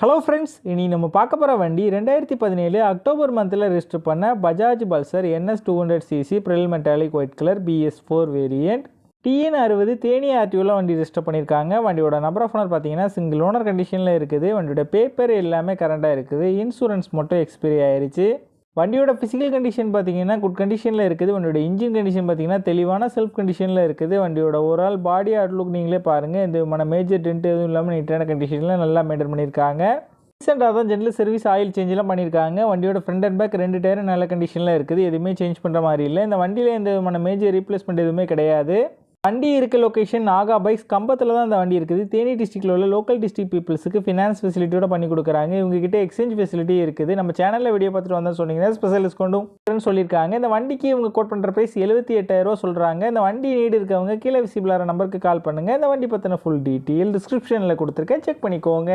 Hello friends, இனி நம்ம பார்க்க போகிற வண்டி 2017 அக்டோபர் மந்தில் ரெஜிஸ்டர் பண்ண Bajaj Pulsar NS 200cc pearl metallic white colour BS4 variant. TN60 Theni ஆர்டிஓவில் வண்டி ரெஜிஸ்டர் பண்ணியிருக்காங்க. வண்டியோட நம்பர் ஆஃப் ஓனர் பார்த்தீங்கன்னா சிங்கிள் ஓனர் கண்டிஷனில் இருக்குது. வண்டியோட பேப்பர் எல்லாமே கரண்டாக இருக்குது. இன்சூரன்ஸ் மட்டும் எக்ஸ்பைரி ஆயிடுச்சு. வண்டியோட ஃபிசிக்கல் கண்டிஷன் பார்த்தீங்கன்னா குட் கண்டிஷனில் இருக்குது. வண்டியோட இன்ஜின் கண்டிஷன் பார்த்தீங்கன்னா தெளிவான செல்ஃப் கண்டிஷனில் இருக்குது. வண்டியோட ஓவரால் பாடி அவுட்லுக் நீங்களே பாருங்கள். இந்த மேஜர் டென்ட் எதுவும் இல்லாமல் நீட்டான கண்டிஷனில் நல்லா மெயின்டைன் பண்ணியிருக்காங்க. ரீசெண்டாக தான் ஜென்ரல் சர்வீஸ் ஆயில் சேஞ்செலாம் பண்ணியிருக்காங்க. வண்டியோட ஃப்ரண்ட் அண்ட் பேக் 2 டயரும் நல்ல கண்டிஷனில் இருக்குது. எதுவுமே சேஞ்ச் பண்ணுற மாதிரி இல்லை. இந்த வண்டியில் எந்த விதமான மேஜர் ரீப்ளேஸ்மெண்ட் எதுவுமே கிடையாது. வண்டி இருக்க லொக்கேஷன் நாகா பைக்ஸ் கம்பத்தில் தான் இந்த வண்டி இருக்குது. தேனி டிஸ்ட்ரிக்டில் உள்ள லோக்கல் டிஸ்ட்ரிக்ட் பீப்புள்ஸுக்கு ஃபினான்ஸ் ஃபெசிலிட்டியோட பண்ணி கொடுக்குறாங்க. இவங்ககிட்ட எக்ஸ்சேஞ்ச் ஃபெசிலிட்டி இருக்குது. நம்ம சேனலில் வீடியோ பார்த்துட்டு வந்தால் சொன்னீங்கன்னா ஸ்பெஷல் டிஸ்கவுண்ட்டும் சொல்லியிருக்காங்க. இந்த வண்டிக்கு இவங்க கோட் பண்ணுற ப்ரைஸ் 78,000 சொல்கிறாங்க. இந்த வண்டி நீடு இருக்கவங்க கீழே விசிபிளான நம்பருக்கு கால் பண்ணுங்கள். இந்த வண்டி பற்றின ஃபுல் டீட்டெயில் டிஸ்கிரிப்ஷனில் கொடுத்துருக்கேன், செக் பண்ணிக்கோங்க.